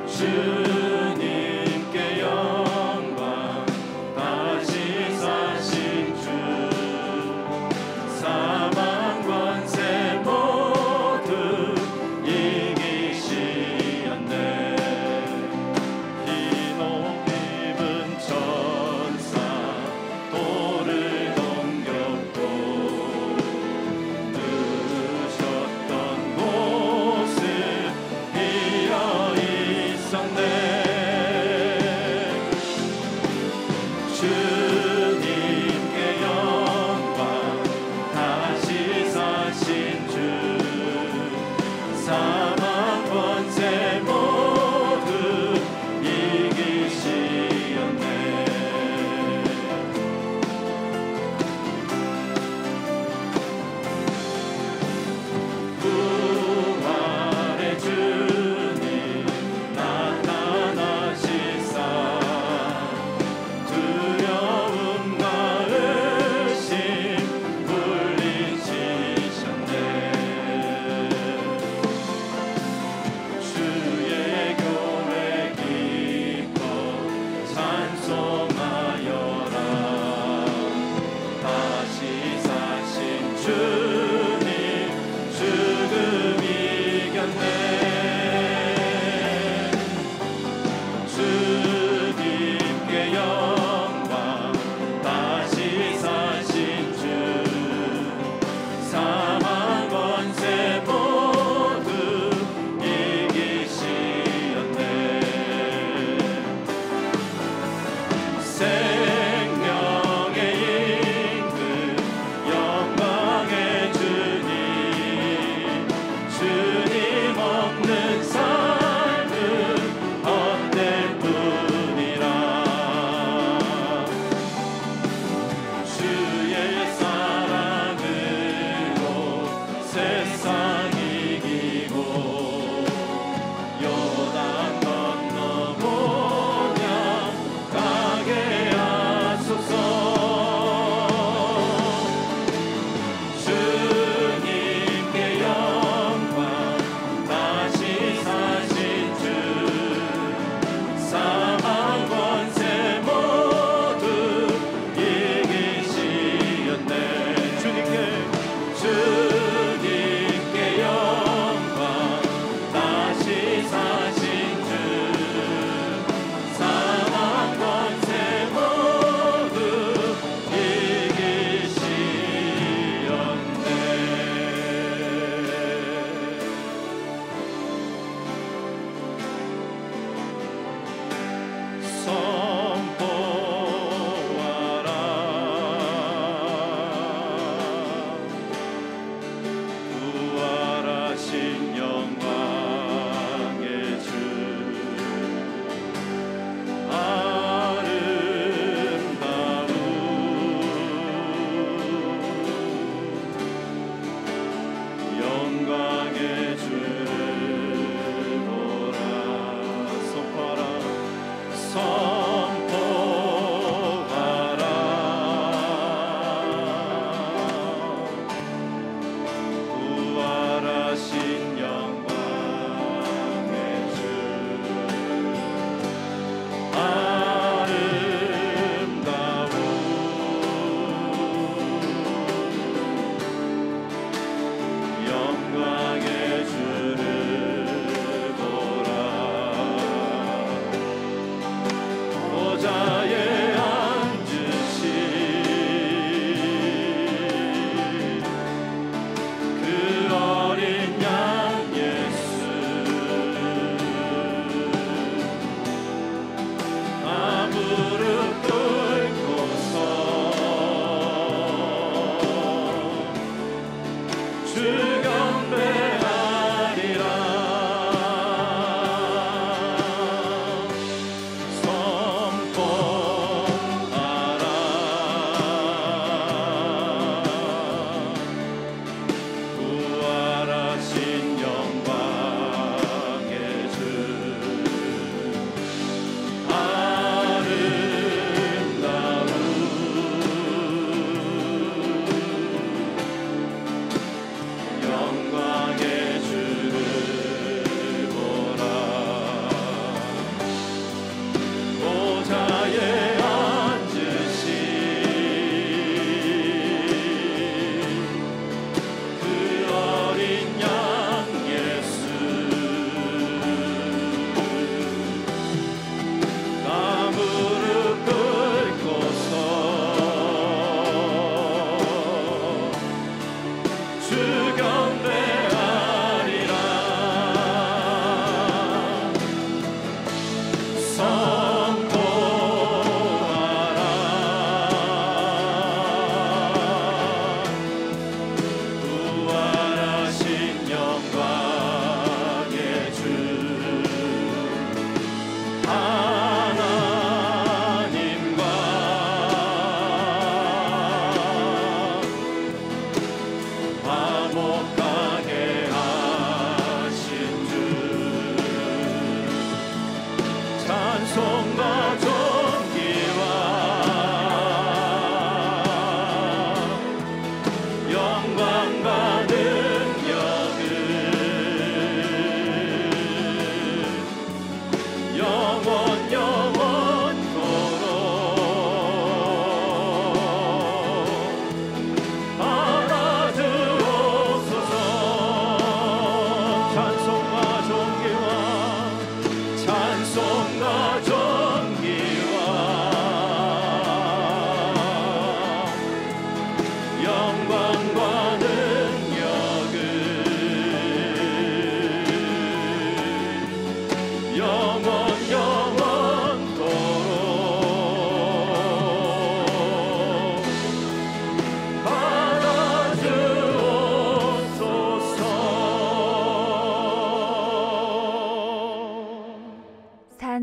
주님께 영광. 다시 사신 주 사망 권세 모두 이기시었네. 흰 옷 입은 천사 돌을 넘겼고 두셨던 모습 비어 있었네.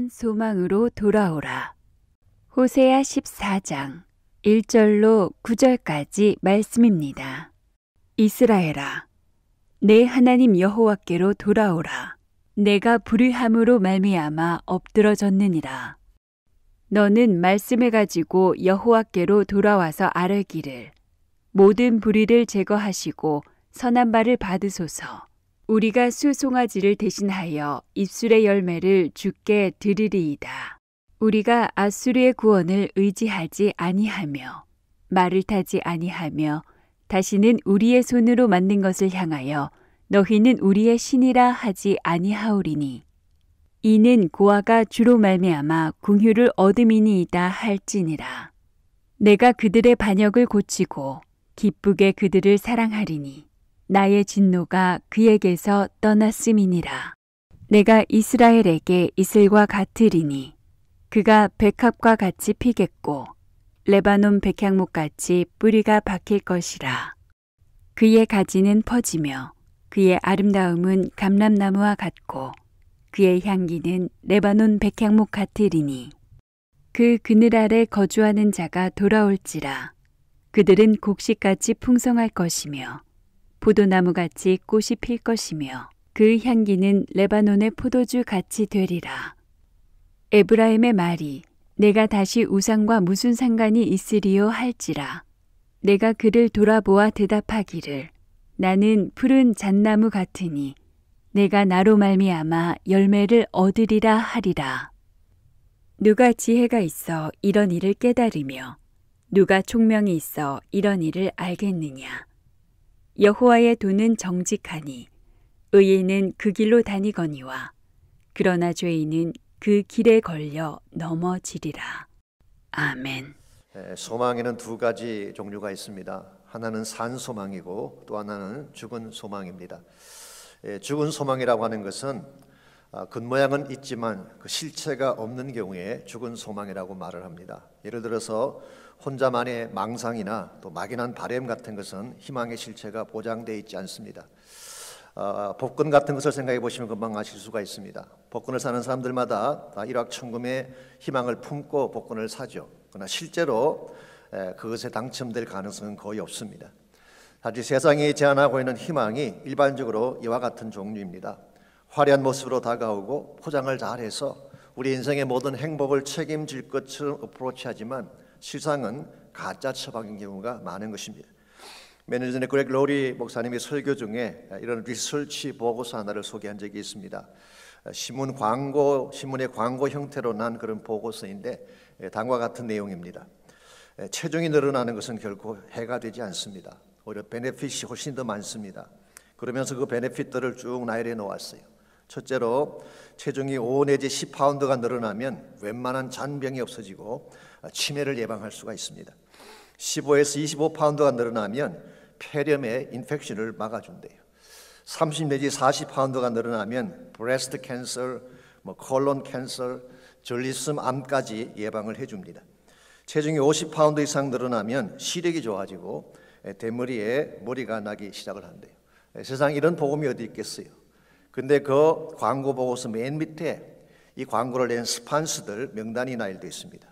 산 소망으로 돌아오라. 호세아 14장 1절로 9절까지 말씀입니다. 이스라엘아, 내 하나님 여호와께로 돌아오라. 내가 불의함으로 말미암아 엎드러졌느니라. 너는 말씀을 가지고 여호와께로 돌아와서 아뢰기를 모든 불의를 제거하시고 선한 바를 받으소서. 우리가 수송아지를 대신하여 입술의 열매를 주께 드리리이다. 우리가 아수르의 구원을 의지하지 아니하며 말을 타지 아니하며 다시는 우리의 손으로 만든 것을 향하여 너희는 우리의 신이라 하지 아니하오리니 이는 고아가 주로 말미암아 궁휼을 얻음이니이다 할지니라. 내가 그들의 반역을 고치고 기쁘게 그들을 사랑하리니 나의 진노가 그에게서 떠났음이니라. 내가 이스라엘에게 이슬과 같으리니 그가 백합과 같이 피겠고 레바논 백향목같이 뿌리가 박힐 것이라. 그의 가지는 퍼지며 그의 아름다움은 감람나무와 같고 그의 향기는 레바논 백향목 같으리니 그 그늘 아래 거주하는 자가 돌아올지라. 그들은 곡식같이 풍성할 것이며 포도나무같이 꽃이 필 것이며 그 향기는 레바논의 포도주 같이 되리라. 에브라임의 말이 내가 다시 우상과 무슨 상관이 있으리요 할지라. 내가 그를 돌아보아 대답하기를 나는 푸른 잣나무 같으니 내가 나로 말미암아 열매를 얻으리라 하리라. 누가 지혜가 있어 이런 일을 깨달으며 누가 총명이 있어 이런 일을 알겠느냐. 여호와의 도는 정직하니 의인은 그 길로 다니거니와 그러나 죄인은 그 길에 걸려 넘어지리라. 아멘. 소망에는 두 가지 종류가 있습니다. 하나는 산 소망이고 또 하나는 죽은 소망입니다. 죽은 소망이라고 하는 것은 겉모양은 있지만 그 실체가 없는 경우에 죽은 소망이라고 말을 합니다. 예를 들어서 혼자만의 망상이나 또 막연한 바람 같은 것은 희망의 실체가 보장되어 있지 않습니다. 복권 같은 것을 생각해 보시면 금방 아실 수가 있습니다. 복권을 사는 사람들마다 다 일확천금의 희망을 품고 복권을 사죠. 그러나 실제로 그것에 당첨될 가능성은 거의 없습니다. 사실 세상이 제안하고 있는 희망이 일반적으로 이와 같은 종류입니다. 화려한 모습으로 다가오고 포장을 잘해서 우리 인생의 모든 행복을 책임질 것처럼 어프로치하지만 실상은 가짜 처방인 경우가 많은 것입니다. 몇 년 전에 그렉 로리 목사님의 설교 중에 이런 리서치 보고서 하나를 소개한 적이 있습니다. 신문의 광고 형태로 난 그런 보고서인데 다음과 같은 내용입니다. 체중이 늘어나는 것은 결코 해가 되지 않습니다. 오히려 베네핏이 훨씬 더 많습니다. 그러면서 그 베네핏들을 쭉 나열해 놓았어요. 첫째로 체중이 5 내지 10파운드가 늘어나면 웬만한 잔병이 없어지고 치매를 예방할 수가 있습니다. 15에서 25파운드가 늘어나면 폐렴의 인펙션을 막아준대요. 30 내지 40파운드가 늘어나면 브레스트 캔서, 콜론 캔서, 전립선 암까지 예방을 해줍니다. 체중이 50파운드 이상 늘어나면 시력이 좋아지고 대머리에 머리가 나기 시작을 한대요. 세상에 이런 복음이 어디 있겠어요. 근데 그 광고 보고서 맨 밑에 이 광고를 낸 스폰서들 명단이 나열되어 있습니다.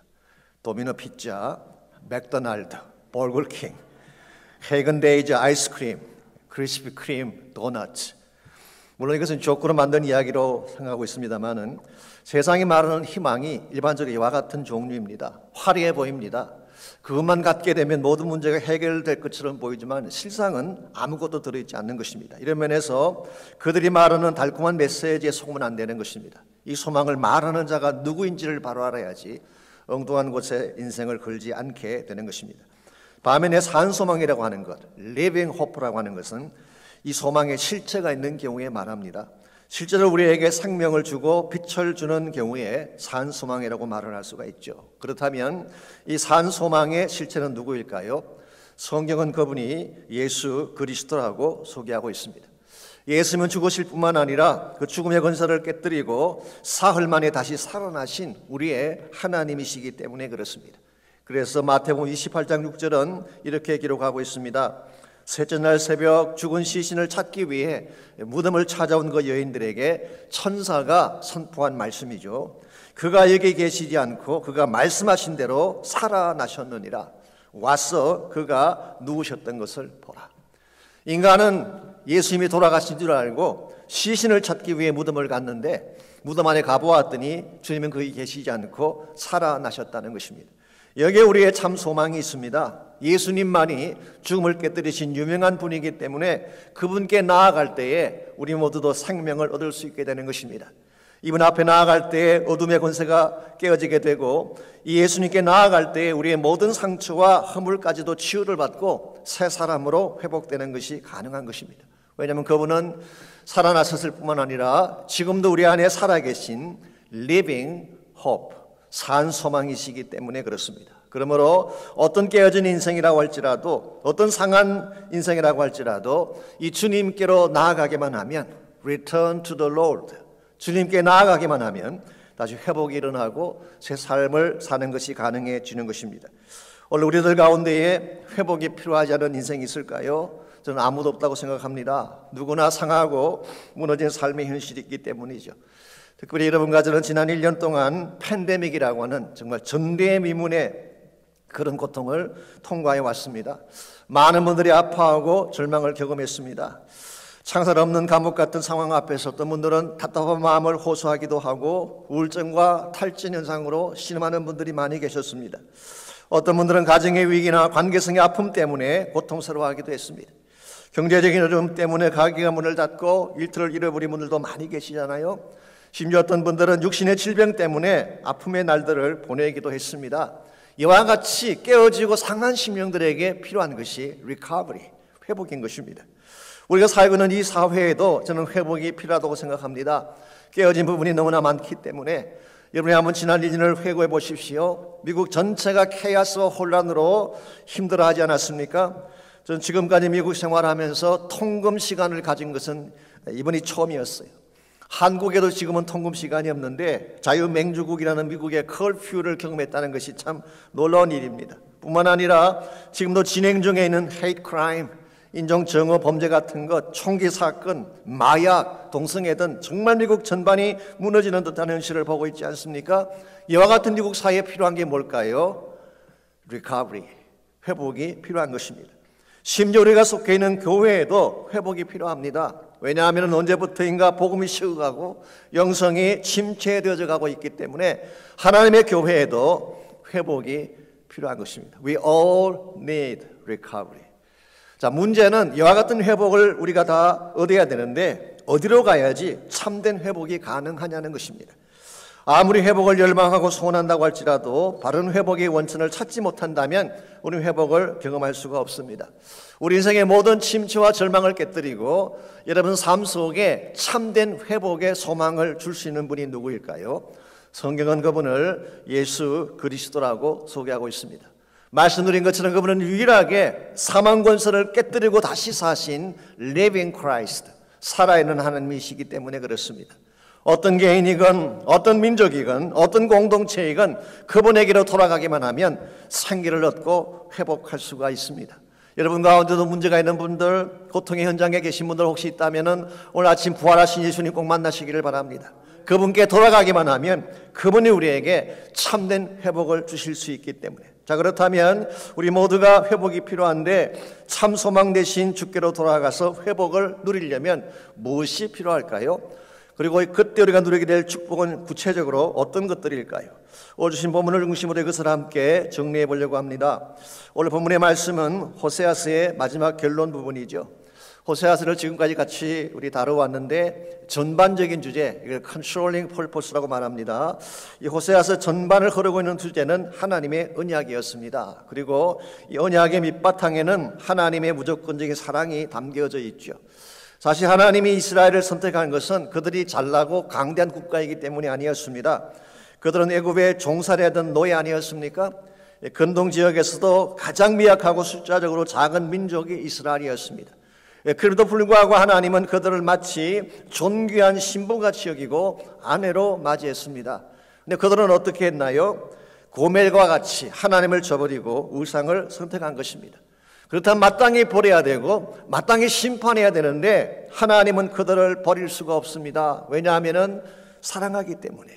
도미노 피자, 맥도날드, 버거킹, 해건데이즈 아이스크림, 크리스피 크림, 도넛. 물론 이것은 조건을 만든 이야기로 생각하고 있습니다만은 세상이 말하는 희망이 일반적으로 이와 같은 종류입니다. 화려해 보입니다. 그것만 갖게 되면 모든 문제가 해결될 것처럼 보이지만 실상은 아무것도 들어있지 않는 것입니다. 이런 면에서 그들이 말하는 달콤한 메시지에 속으면 안 되는 것입니다. 이 소망을 말하는 자가 누구인지를 바로 알아야지 엉뚱한 곳에 인생을 걸지 않게 되는 것입니다. 반면에 산소망이라고 하는 것, living hope라고 하는 것은 이 소망에 실체가 있는 경우에 말합니다. 실제로 우리에게 생명을 주고 빛을 주는 경우에 산소망이라고 말을 할 수가 있죠. 그렇다면 이 산소망의 실체는 누구일까요? 성경은 그분이 예수 그리스도라고 소개하고 있습니다. 예수님은 죽으실 뿐만 아니라 그 죽음의 권세를 깨뜨리고 사흘 만에 다시 살아나신 우리의 하나님이시기 때문에 그렇습니다. 그래서 마태복음 28장 6절은 이렇게 기록하고 있습니다. 셋째 날 새벽 죽은 시신을 찾기 위해 무덤을 찾아온 그 여인들에게 천사가 선포한 말씀이죠. 그가 여기 계시지 않고 그가 말씀하신 대로 살아나셨느니라. 와서 그가 누우셨던 것을 보라. 인간은 예수님이 돌아가신 줄 알고 시신을 찾기 위해 무덤을 갔는데 무덤 안에 가보았더니 주님은 거기 계시지 않고 살아나셨다는 것입니다. 여기에 우리의 참 소망이 있습니다. 예수님만이 죽음을 깨뜨리신 유명한 분이기 때문에 그분께 나아갈 때에 우리 모두도 생명을 얻을 수 있게 되는 것입니다. 이분 앞에 나아갈 때에 어둠의 권세가 깨어지게 되고 이 예수님께 나아갈 때에 우리의 모든 상처와 허물까지도 치유를 받고 새 사람으로 회복되는 것이 가능한 것입니다. 왜냐하면 그분은 살아나셨을 뿐만 아니라 지금도 우리 안에 살아계신 living hope, 산 소망이시기 때문에 그렇습니다. 그러므로 어떤 깨어진 인생이라고 할지라도 어떤 상한 인생이라고 할지라도 이 주님께로 나아가기만 하면 return to the Lord, 주님께 나아가기만 하면 다시 회복이 일어나고 새 삶을 사는 것이 가능해지는 것입니다. 오늘 우리들 가운데에 회복이 필요하지 않은 인생이 있을까요? 저는 아무도 없다고 생각합니다. 누구나 상하고 무너진 삶의 현실이 있기 때문이죠. 특별히 여러분과 저는 지난 1년 동안 팬데믹이라고 하는 정말 전대미문의 그런 고통을 통과해 왔습니다. 많은 분들이 아파하고 절망을 경험했습니다. 창살 없는 감옥 같은 상황 앞에서 어떤 분들은 답답한 마음을 호소하기도 하고 우울증과 탈진 현상으로 신음하는 분들이 많이 계셨습니다. 어떤 분들은 가정의 위기나 관계성의 아픔 때문에 고통스러워하기도 했습니다. 경제적인 어려움 때문에 가게가 문을 닫고 일터를 잃어버린 분들도 많이 계시잖아요. 심지어 어떤 분들은 육신의 질병 때문에 아픔의 날들을 보내기도 했습니다. 이와 같이 깨어지고 상한 심령들에게 필요한 것이 recovery, 회복인 것입니다. 우리가 살고 있는 이 사회에도 저는 회복이 필요하다고 생각합니다. 깨어진 부분이 너무나 많기 때문에 여러분이 한번 지난 1년을 회고해 보십시오. 미국 전체가 케이아스와 혼란으로 힘들어하지 않았습니까? 저는 지금까지 미국 생활하면서 통금 시간을 가진 것은 이번이 처음이었어요. 한국에도 지금은 통금 시간이 없는데 자유맹주국이라는 미국의 커퓨를 경험했다는 것이 참 놀라운 일입니다. 뿐만 아니라 지금도 진행 중에 있는 hate crime, 인종정오 범죄 같은 것, 총기 사건, 마약, 동성애 등 정말 미국 전반이 무너지는 듯한 현실을 보고 있지 않습니까? 이와 같은 미국 사회에 필요한 게 뭘까요? recovery, 회복이 필요한 것입니다. 심지어 우리가 속해 있는 교회에도 회복이 필요합니다. 왜냐하면 언제부터인가 복음이 식어가고 영성이 침체되어져 가고 있기 때문에 하나님의 교회에도 회복이 필요한 것입니다. We all need recovery. 자, 문제는 이와 같은 회복을 우리가 다 얻어야 되는데 어디로 가야지 참된 회복이 가능하냐는 것입니다. 아무리 회복을 열망하고 소원한다고 할지라도 바른 회복의 원천을 찾지 못한다면 우리는 회복을 경험할 수가 없습니다. 우리 인생의 모든 침체와 절망을 깨뜨리고 여러분 삶 속에 참된 회복의 소망을 줄 수 있는 분이 누구일까요? 성경은 그분을 예수 그리스도라고 소개하고 있습니다. 말씀드린 것처럼 그분은 유일하게 사망 권세를 깨뜨리고 다시 사신 Living Christ, 살아있는 하나님이시기 때문에 그렇습니다. 어떤 개인이건 어떤 민족이건 어떤 공동체이건 그분에게로 돌아가기만 하면 생기를 얻고 회복할 수가 있습니다. 여러분 가운데도 문제가 있는 분들, 고통의 현장에 계신 분들 혹시 있다면 오늘 아침 부활하신 예수님 꼭 만나시기를 바랍니다. 그분께 돌아가기만 하면 그분이 우리에게 참된 회복을 주실 수 있기 때문에. 자, 그렇다면 우리 모두가 회복이 필요한데 참 소망 대신 주께로 돌아가서 회복을 누리려면 무엇이 필요할까요? 그리고 그때 우리가 누리게 될 축복은 구체적으로 어떤 것들일까요? 오늘 주신 본문을 중심으로 이것을 함께 정리해 보려고 합니다. 오늘 본문의 말씀은 호세아서의 마지막 결론 부분이죠. 호세아서를 지금까지 같이 우리 다뤄왔는데 전반적인 주제, 이걸 controlling purpose라고 말합니다. 이 호세아서 전반을 흐르고 있는 주제는 하나님의 언약이었습니다. 그리고 이 언약의 밑바탕에는 하나님의 무조건적인 사랑이 담겨져 있죠. 사실 하나님이 이스라엘을 선택한 것은 그들이 잘나고 강대한 국가이기 때문이 아니었습니다. 그들은 애굽의 종살이하던 노예 아니었습니까? 근동 지역에서도 가장 미약하고 숫자적으로 작은 민족이 이스라엘이었습니다. 그럼에도 불구하고 하나님은 그들을 마치 존귀한 신부같이 여기고 아내로 맞이했습니다. 근데 그들은 어떻게 했나요? 고멜과 같이 하나님을 저버리고 우상을 선택한 것입니다. 그렇다면 마땅히 버려야 되고 마땅히 심판해야 되는데 하나님은 그들을 버릴 수가 없습니다. 왜냐하면 사랑하기 때문에.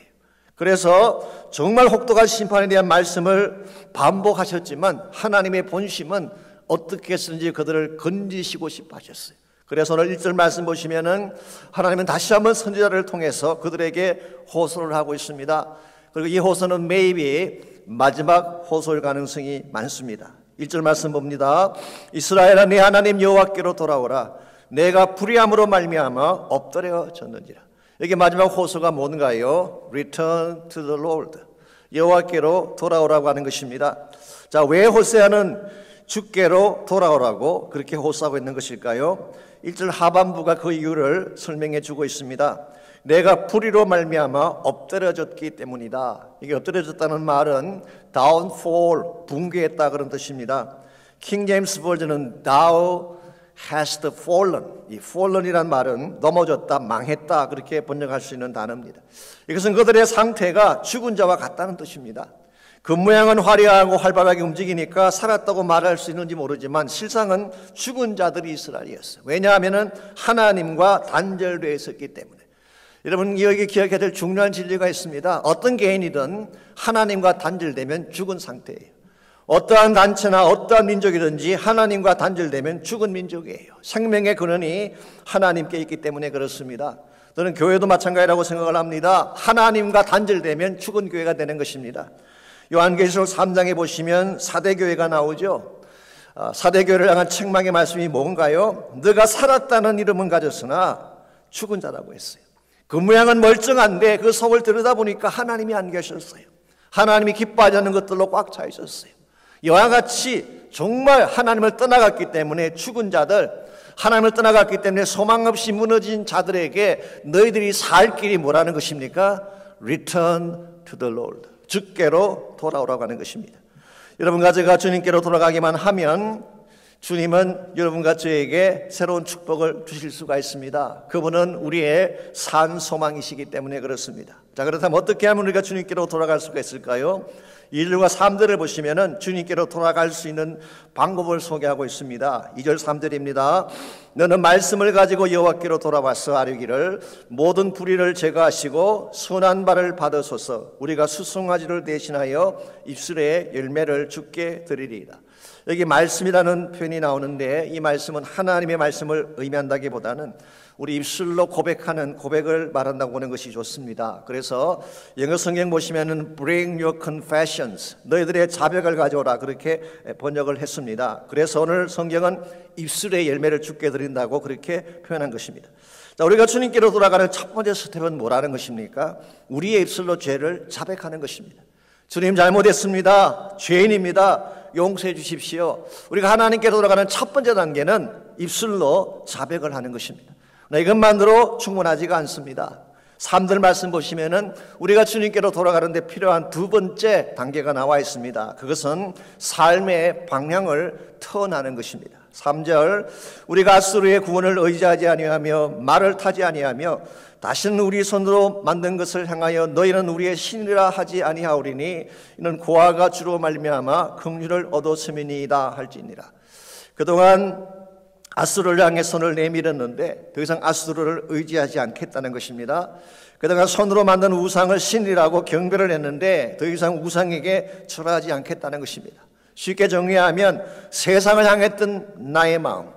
그래서 정말 혹독한 심판에 대한 말씀을 반복하셨지만 하나님의 본심은 어떻게 했는지 그들을 건지시고 싶어 하셨어요. 그래서 오늘 1절 말씀 보시면은 하나님은 다시 한번 선지자를 통해서 그들에게 호소를 하고 있습니다. 그리고 이 호소는 maybe 마지막 호소일 가능성이 많습니다. 1절 말씀 봅니다. 이스라엘아 네 하나님 여호와께로 돌아오라. 내가 불의함으로 말미암아 엎드려졌는지라. 여기 마지막 호소가 뭔가요? Return to the Lord. 여호와께로 돌아오라고 하는 것입니다. 자, 왜 호세아는 주께로 돌아오라고 그렇게 호소하고 있는 것일까요? 1절 하반부가 그 이유를 설명해 주고 있습니다. 내가 불의로 말미암아 엎드려졌기 때문이다. 이게 엎드려졌다는 말은 downfall, 붕괴했다 그런 뜻입니다. 킹 제임스 버전은 thou hast fallen. 이 fallen이란 말은 넘어졌다, 망했다 그렇게 번역할 수 있는 단어입니다. 이것은 그들의 상태가 죽은 자와 같다는 뜻입니다. 겉모양은 화려하고 활발하게 움직이니까 살았다고 말할 수 있는지 모르지만 실상은 죽은 자들이 이스라엘이었어요. 왜냐하면 하나님과 단절되어 있었기 때문에. 여러분 여기 기억해야 될 중요한 진리가 있습니다. 어떤 개인이든 하나님과 단절되면 죽은 상태예요. 어떠한 단체나 어떠한 민족이든지 하나님과 단절되면 죽은 민족이에요. 생명의 근원이 하나님께 있기 때문에 그렇습니다. 저는 교회도 마찬가지라고 생각을 합니다. 하나님과 단절되면 죽은 교회가 되는 것입니다. 요한계시록 3장에 보시면 사대교회가 나오죠. 사대교회를 향한 책망의 말씀이 뭔가요? 너가 살았다는 이름은 가졌으나 죽은 자라고 했어요. 그 모양은 멀쩡한데 그 속을 들여다보니까 하나님이 안 계셨어요. 하나님이 기뻐하지 않는 것들로 꽉 차 있었어요. 이와 같이 정말 하나님을 떠나갔기 때문에 죽은 자들, 하나님을 떠나갔기 때문에 소망 없이 무너진 자들에게 너희들이 살 길이 뭐라는 것입니까? Return to the Lord. 주께로 돌아오라고 하는 것입니다. 여러분과 제가 주님께로 돌아가기만 하면 주님은 여러분과 저에게 새로운 축복을 주실 수가 있습니다. 그분은 우리의 산 소망이시기 때문에 그렇습니다. 자, 그렇다면 어떻게 하면 우리가 주님께로 돌아갈 수가 있을까요? 1절과 3절을 보시면은 주님께로 돌아갈 수 있는 방법을 소개하고 있습니다. 2절 3절입니다. 너는 말씀을 가지고 여호와께로 돌아와서 아뢰기를 모든 불의를 제거하시고 선한 바를 받으소서. 우리가 수송아지를 대신하여 입술에 열매를 주께 드리리이다. 여기 말씀이라는 표현이 나오는데 이 말씀은 하나님의 말씀을 의미한다기보다는 우리 입술로 고백하는 고백을 말한다고 하는 것이 좋습니다. 그래서 영어 성경 보시면은 Bring your confessions, 너희들의 자백을 가져오라 그렇게 번역을 했습니다. 그래서 오늘 성경은 입술의 열매를 주께 드린다고 그렇게 표현한 것입니다. 자, 우리가 주님께로 돌아가는 첫 번째 스텝은 뭐라는 것입니까? 우리의 입술로 죄를 자백하는 것입니다. 주님 잘못했습니다. 죄인입니다. 용서해 주십시오. 우리가 하나님께 돌아가는 첫 번째 단계는 입술로 자백을 하는 것입니다. 이것만으로 충분하지가 않습니다. 3절 말씀 보시면은 우리가 주님께로 돌아가는데 필요한 두 번째 단계가 나와 있습니다. 그것은 삶의 방향을 턴하는 것입니다. 3절 우리가 아수르의 구원을 의지하지 아니하며 말을 타지 아니하며 다시는 우리 손으로 만든 것을 향하여 너희는 우리의 신이라 하지 아니하오리니 이는 고아가 주로 말미암아 긍휼을 얻었음이니이다 할지니라. 그동안 아수르를 향해 손을 내밀었는데 더 이상 아수르를 의지하지 않겠다는 것입니다. 그동안 손으로 만든 우상을 신이라고 경배를 했는데 더 이상 우상에게 절하지 않겠다는 것입니다. 쉽게 정리하면 세상을 향했던 나의 마음,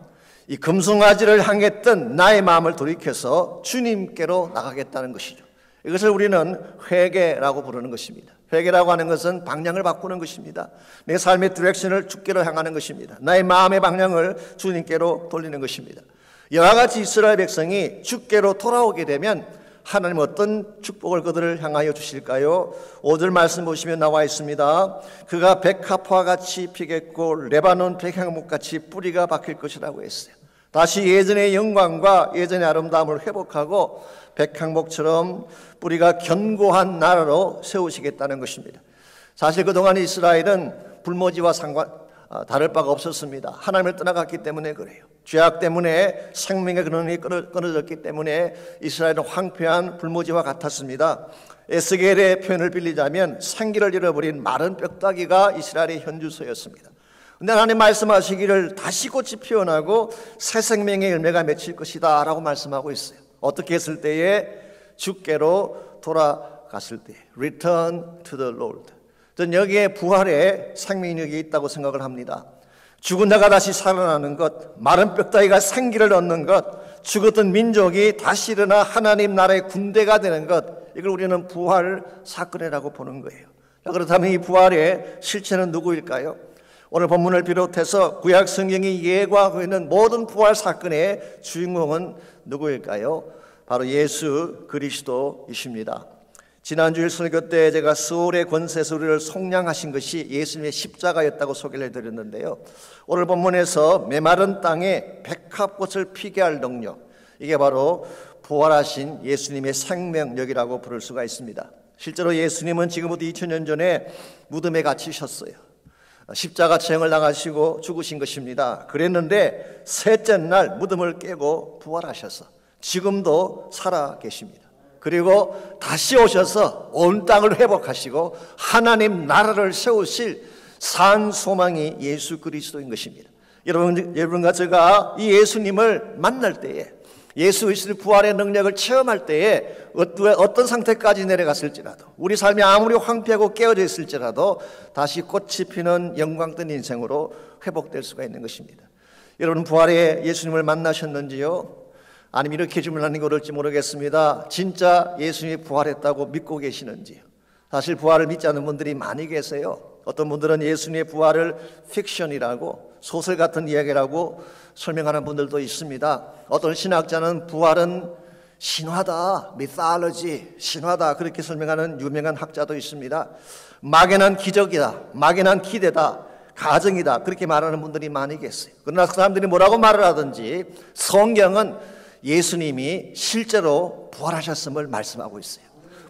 이 금송아지를 향했던 나의 마음을 돌이켜서 주님께로 나가겠다는 것이죠. 이것을 우리는 회개라고 부르는 것입니다. 회개라고 하는 것은 방향을 바꾸는 것입니다. 내 삶의 디렉션을 주께로 향하는 것입니다. 나의 마음의 방향을 주님께로 돌리는 것입니다. 이와 같이 이스라엘 백성이 주께로 돌아오게 되면 하나님 어떤 축복을 그들을 향하여 주실까요? 5절 말씀 보시면 나와 있습니다. 그가 백합화 같이 피겠고 레바논 백향목 같이 뿌리가 박힐 것이라고 했어요. 다시 예전의 영광과 예전의 아름다움을 회복하고 백향목처럼 뿌리가 견고한 나라로 세우시겠다는 것입니다. 사실 그동안 이스라엘은 불모지와 다를 바가 없었습니다. 하나님을 떠나갔기 때문에 그래요. 죄악 때문에 생명의 근원이 끊어졌기 때문에 이스라엘은 황폐한 불모지와 같았습니다. 에스겔의 표현을 빌리자면 생기를 잃어버린 마른 뼈다귀가 이스라엘의 현주소였습니다. 근데 하나님 말씀하시기를 다시 꽃이 피어나고 새 생명의 열매가 맺힐 것이다 라고 말씀하고 있어요. 어떻게 했을 때에 주께로 돌아갔을 때 Return to the Lord. 저는 여기에 부활의 생명력이 있다고 생각을 합니다. 죽은 자가 다시 살아나는 것, 마른 뼈다귀가 생기를 얻는 것, 죽었던 민족이 다시 일어나 하나님 나라의 군대가 되는 것, 이걸 우리는 부활 사건이라고 보는 거예요. 그렇다면 이 부활의 실체는 누구일까요? 오늘 본문을 비롯해서 구약 성경이 예고하고 있는 모든 부활 사건의 주인공은 누구일까요? 바로 예수 그리스도이십니다. 지난주일 설교 때 제가 수월의 권세에서 우리를 속량하신 것이 예수님의 십자가였다고 소개를 해드렸는데요. 오늘 본문에서 메마른 땅에 백합꽃을 피게 할 능력, 이게 바로 부활하신 예수님의 생명력이라고 부를 수가 있습니다. 실제로 예수님은 지금부터 2000년 전에 무덤에 갇히셨어요. 십자가 체형을 당하시고 죽으신 것입니다. 그랬는데 셋째 날 무덤을 깨고 부활하셔서 지금도 살아 계십니다. 그리고 다시 오셔서 온 땅을 회복하시고 하나님 나라를 세우실 산 소망이 예수 그리스도인 것입니다. 여러분과 제가 이 예수님을 만날 때에, 예수 그리스도의 부활의 능력을 체험할 때에 어떤 상태까지 내려갔을지라도, 우리 삶이 아무리 황폐하고 깨어져 있을지라도 다시 꽃이 피는 영광된 인생으로 회복될 수가 있는 것입니다. 여러분, 부활의 예수님을 만나셨는지요? 아니면 이렇게 질문하는 게 어떨지 모르겠습니다. 진짜 예수님이 부활했다고 믿고 계시는지요? 사실 부활을 믿지 않는 분들이 많이 계세요. 어떤 분들은 예수님의 부활을 픽션이라고, 소설 같은 이야기라고 설명하는 분들도 있습니다. 어떤 신학자는 부활은 신화다, 미살러지, 신화다, 그렇게 설명하는 유명한 학자도 있습니다. 막연한 기적이다, 막연한 기대다, 가정이다, 그렇게 말하는 분들이 많이 계세요. 그러나 그 사람들이 뭐라고 말을 하든지 성경은 예수님이 실제로 부활하셨음을 말씀하고 있어요.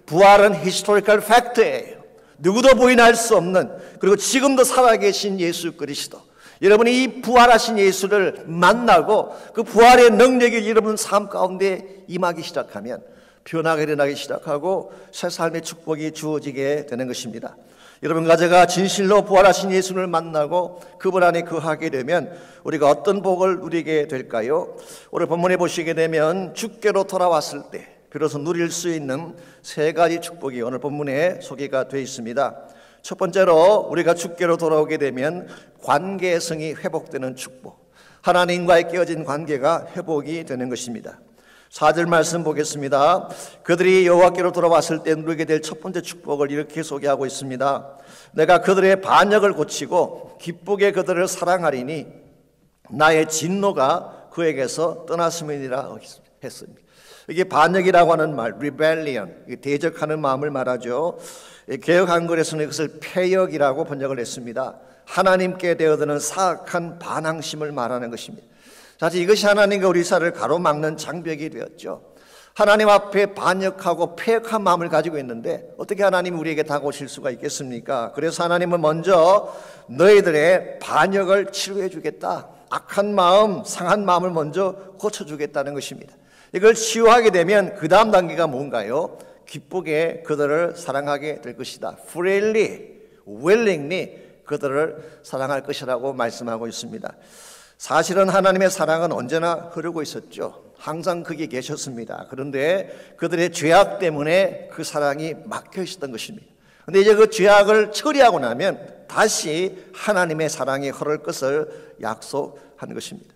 부활은 historical fact예요. 누구도 부인할 수 없는, 그리고 지금도 살아계신 예수 그리스도. 여러분이 이 부활하신 예수를 만나고 그 부활의 능력이 여러분 삶 가운데 임하기 시작하면 변화가 일어나기 시작하고 새 삶의 축복이 주어지게 되는 것입니다. 여러분과 제가 진실로 부활하신 예수를 만나고 그분 안에 거하게 되면 우리가 어떤 복을 누리게 될까요? 오늘 본문에 보시게 되면 주께로 돌아왔을 때 비로소 누릴 수 있는 세 가지 축복이 오늘 본문에 소개가 되어 있습니다. 첫 번째로 우리가 주께로 돌아오게 되면 관계성이 회복되는 축복, 하나님과의 깨어진 관계가 회복이 되는 것입니다. 4절 말씀 보겠습니다. 그들이 여호와께로 돌아왔을 때 누리게 될 첫 번째 축복을 이렇게 소개하고 있습니다. 내가 그들의 반역을 고치고 기쁘게 그들을 사랑하리니 나의 진노가 그에게서 떠났음이니라 했습니다. 이게 반역이라고 하는 말, rebellion, 대적하는 마음을 말하죠. 개역 한글에서는 이것을 패역이라고 번역을 했습니다. 하나님께 대어드는 사악한 반항심을 말하는 것입니다. 사실 이것이 하나님과 우리 사를 가로막는 장벽이 되었죠. 하나님 앞에 반역하고 패역한 마음을 가지고 있는데 어떻게 하나님이 우리에게 다가오실 수가 있겠습니까? 그래서 하나님은 먼저 너희들의 반역을 치료해 주겠다, 악한 마음, 상한 마음을 먼저 고쳐주겠다는 것입니다. 이걸 치유하게 되면 그 다음 단계가 뭔가요? 기쁘게 그들을 사랑하게 될 것이다. freely, willingly 그들을 사랑할 것이라고 말씀하고 있습니다. 사실은 하나님의 사랑은 언제나 흐르고 있었죠. 항상 거기에 계셨습니다. 그런데 그들의 죄악 때문에 그 사랑이 막혀 있었던 것입니다. 그런데 이제 그 죄악을 처리하고 나면 다시 하나님의 사랑이 흐를 것을 약속한 것입니다.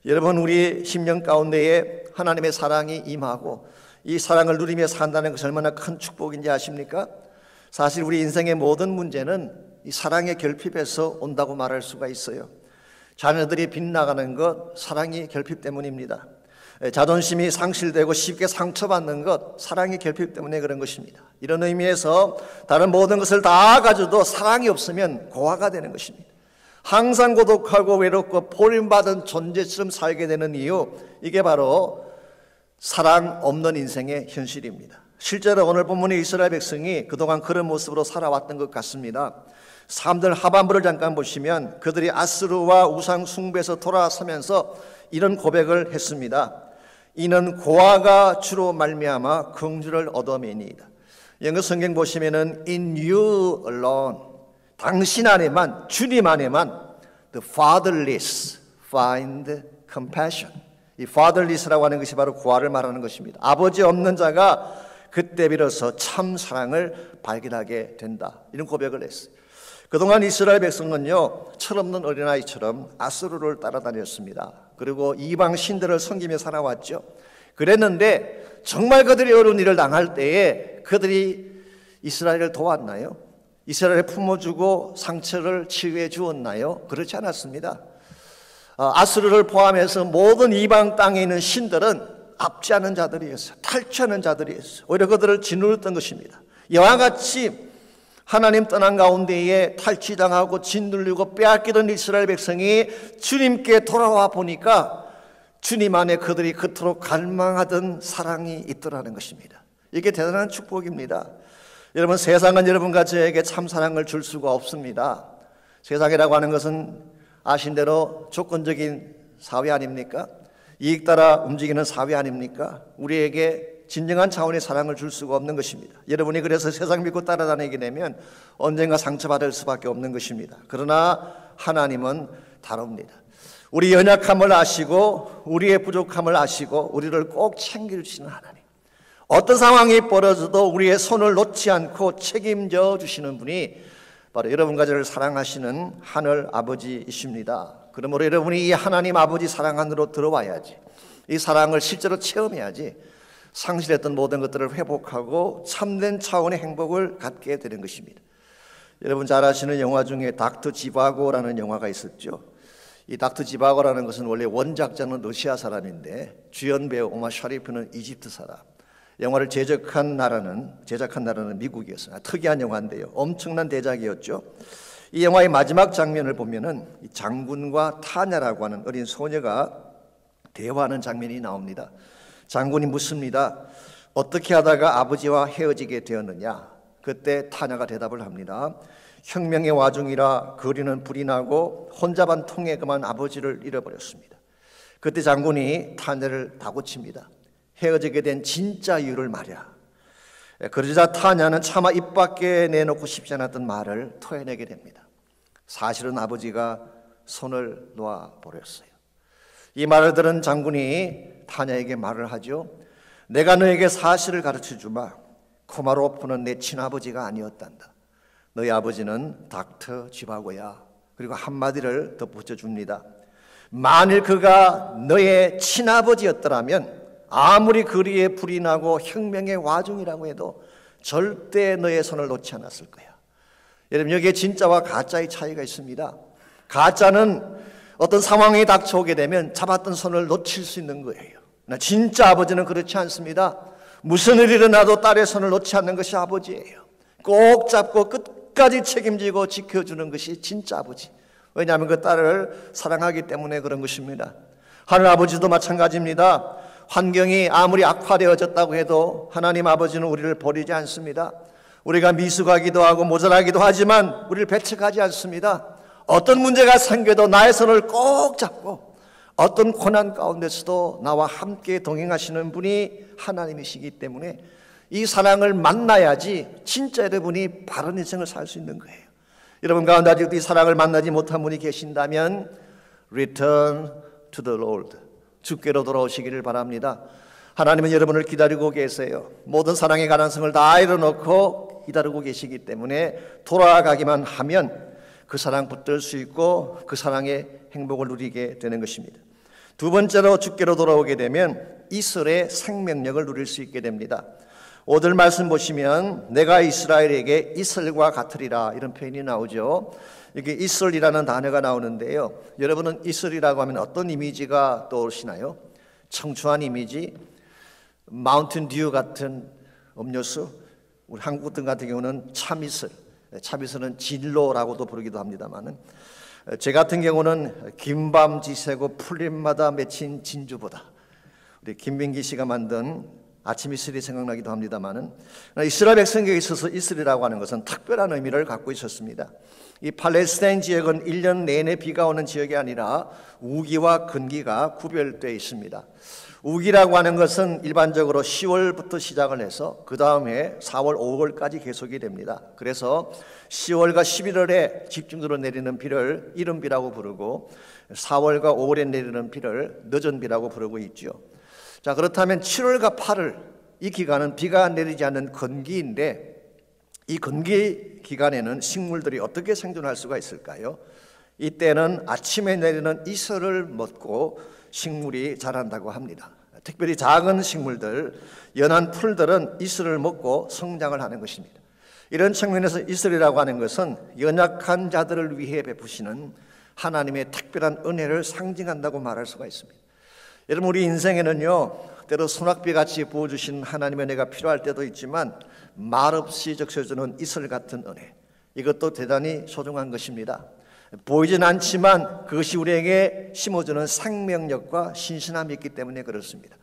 여러분, 우리 심령 가운데에 하나님의 사랑이 임하고 이 사랑을 누리며 산다는 것이 얼마나 큰 축복인지 아십니까? 사실 우리 인생의 모든 문제는 이 사랑의 결핍에서 온다고 말할 수가 있어요. 자녀들이 빗나가는 것, 사랑의 결핍 때문입니다. 자존심이 상실되고 쉽게 상처받는 것, 사랑의 결핍 때문에 그런 것입니다. 이런 의미에서 다른 모든 것을 다 가져도 사랑이 없으면 고아가 되는 것입니다. 항상 고독하고 외롭고 버림받은 존재처럼 살게 되는 이유, 이게 바로 사랑 없는 인생의 현실입니다. 실제로 오늘 본문의 이스라엘 백성이 그동안 그런 모습으로 살아왔던 것 같습니다. 3절 하반부를 잠깐 보시면 그들이 아스루와 우상 숭배에서 돌아서면서 이런 고백을 했습니다. 이는 고아가 주로 말미암아 긍휼을 얻어매니이다. 영어 성경 보시면은 in you alone, 당신 안에만, 주님 안에만 the fatherless find compassion. 이 fatherless라고 하는 것이 바로 고아를 말하는 것입니다. 아버지 없는 자가 그때 비로소 참 사랑을 발견하게 된다. 이런 고백을 했어요. 그동안 이스라엘 백성은요, 철없는 어린아이처럼 아수르를 따라다녔습니다. 그리고 이방 신들을 섬기며 살아왔죠. 그랬는데 정말 그들이 어려운 일을 당할 때에 그들이 이스라엘을 도왔나요? 이스라엘을 품어주고 상처를 치유해 주었나요? 그렇지 않았습니다. 아수르를 포함해서 모든 이방 땅에 있는 신들은 압제하는 자들이었어요. 탈취하는 자들이었어요. 오히려 그들을 짓누르던 것입니다. 이와 같이 하나님 떠난 가운데에 탈취당하고 짓눌리고 빼앗기던 이스라엘 백성이 주님께 돌아와 보니까 주님 안에 그들이 그토록 갈망하던 사랑이 있더라는 것입니다. 이게 대단한 축복입니다. 여러분, 세상은 여러분과 저에게 참 사랑을 줄 수가 없습니다. 세상이라고 하는 것은 아신 대로 조건적인 사회 아닙니까? 이익 따라 움직이는 사회 아닙니까? 우리에게 진정한 차원의 사랑을 줄 수가 없는 것입니다. 여러분이 그래서 세상 믿고 따라다니게 되면 언젠가 상처받을 수밖에 없는 것입니다. 그러나 하나님은 다릅니다. 우리 연약함을 아시고 우리의 부족함을 아시고 우리를 꼭 챙겨주시는 하나님, 어떤 상황이 벌어져도 우리의 손을 놓지 않고 책임져 주시는 분이 바로 여러분과 저를 사랑하시는 하늘 아버지이십니다. 그러므로 여러분이 이 하나님 아버지 사랑 안으로 들어와야지, 이 사랑을 실제로 체험해야지 상실했던 모든 것들을 회복하고 참된 차원의 행복을 갖게 되는 것입니다. 여러분 잘 아시는 영화 중에 닥터 지바고라는 영화가 있었죠. 이 닥터 지바고라는 것은 원래 원작자는 러시아 사람인데 주연 배우 오마 샤리프는 이집트 사람. 영화를 제작한 나라는 미국이었어요. 특이한 영화인데요, 엄청난 대작이었죠. 이 영화의 마지막 장면을 보면은 장군과 타냐라고 하는 어린 소녀가 대화하는 장면이 나옵니다. 장군이 묻습니다. 어떻게 하다가 아버지와 헤어지게 되었느냐? 그때 타냐가 대답을 합니다. 혁명의 와중이라 거리는 불이 나고 혼자 반 통에 그만 아버지를 잃어버렸습니다. 그때 장군이 타냐를 다그칩니다. 헤어지게 된 진짜 이유를 말이야. 그러자 타냐는 차마 입 밖에 내놓고 싶지 않았던 말을 토해내게 됩니다. 사실은 아버지가 손을 놓아버렸어요. 이 말을 들은 장군이 타냐에게 말을 하죠. 내가 너에게 사실을 가르쳐주마. 코마로프는 내 친아버지가 아니었단다. 너희 아버지는 닥터 지바고야. 그리고 한마디를 덧붙여줍니다. 만일 그가 너의 친아버지였더라면 아무리 거리에 불이 나고 혁명의 와중이라고 해도 절대 너의 손을 놓지 않았을 거야. 여러분, 여기에 진짜와 가짜의 차이가 있습니다. 가짜는 어떤 상황이 닥쳐오게 되면 잡았던 손을 놓칠 수 있는 거예요. 진짜 아버지는 그렇지 않습니다. 무슨 일이 일어나도 딸의 손을 놓지 않는 것이 아버지예요. 꼭 잡고 끝까지 책임지고 지켜주는 것이 진짜 아버지. 왜냐하면 그 딸을 사랑하기 때문에 그런 것입니다. 하늘 아버지도 마찬가지입니다. 환경이 아무리 악화되어졌다고 해도 하나님 아버지는 우리를 버리지 않습니다. 우리가 미숙하기도 하고 모자라기도 하지만 우리를 배척하지 않습니다. 어떤 문제가 생겨도 나의 손을 꼭 잡고 어떤 고난 가운데서도 나와 함께 동행하시는 분이 하나님이시기 때문에 이 사랑을 만나야지 진짜 여러분이 바른 인생을 살 수 있는 거예요. 여러분 가운데 아직도 이 사랑을 만나지 못한 분이 계신다면 Return to the Lord, 주께로 돌아오시기를 바랍니다. 하나님은 여러분을 기다리고 계세요. 모든 사랑의 가능성을 다 이뤄놓고 기다리고 계시기 때문에 돌아가기만 하면 그 사랑 붙들 수 있고 그 사랑의 행복을 누리게 되는 것입니다. 두 번째로 주께로 돌아오게 되면 이스라엘의 생명력을 누릴 수 있게 됩니다. 오늘 말씀 보시면 내가 이스라엘에게 이슬과 같으리라 이런 표현이 나오죠. 이게 이슬이라는 단어가 나오는데요, 여러분은 이슬이라고 하면 어떤 이미지가 떠오르시나요? 청초한 이미지, 마운틴 듀 같은 음료수, 우리 한국 같은 경우는 참이슬, 참이슬은 진로라고도 부르기도 합니다만은, 제 같은 경우는 긴밤 지새고 풀잎마다 맺힌 진주보다, 우리 김민기 씨가 만든 아침 이슬이 생각나기도 합니다만은, 이스라엘 백성에게 있어서 이슬이라고 하는 것은 특별한 의미를 갖고 있었습니다. 이 팔레스타인 지역은 1년 내내 비가 오는 지역이 아니라 우기와 건기가 구별되어 있습니다. 우기라고 하는 것은 일반적으로 10월부터 시작을 해서 그 다음에 4월, 5월까지 계속이 됩니다. 그래서 10월과 11월에 집중적으로 내리는 비를 이른비라고 부르고 4월과 5월에 내리는 비를 늦은비라고 부르고 있죠. 자, 그렇다면 7월과 8월 이 기간은 비가 내리지 않는 건기인데 이 건기 기간에는 식물들이 어떻게 생존할 수가 있을까요? 이때는 아침에 내리는 이슬을 먹고 식물이 자란다고 합니다. 특별히 작은 식물들, 연한 풀들은 이슬을 먹고 성장을 하는 것입니다. 이런 측면에서 이슬이라고 하는 것은 연약한 자들을 위해 베푸시는 하나님의 특별한 은혜를 상징한다고 말할 수가 있습니다. 여러분, 우리 인생에는요, 때로 소낙비같이 부어주시는 하나님의 은혜가 필요할 때도 있지만 말없이 적셔주는 이슬 같은 은혜, 이것도 대단히 소중한 것입니다. 보이진 않지만 그것이 우리에게 심어주는 생명력과 신신함이 있기 때문에 그렇습니다.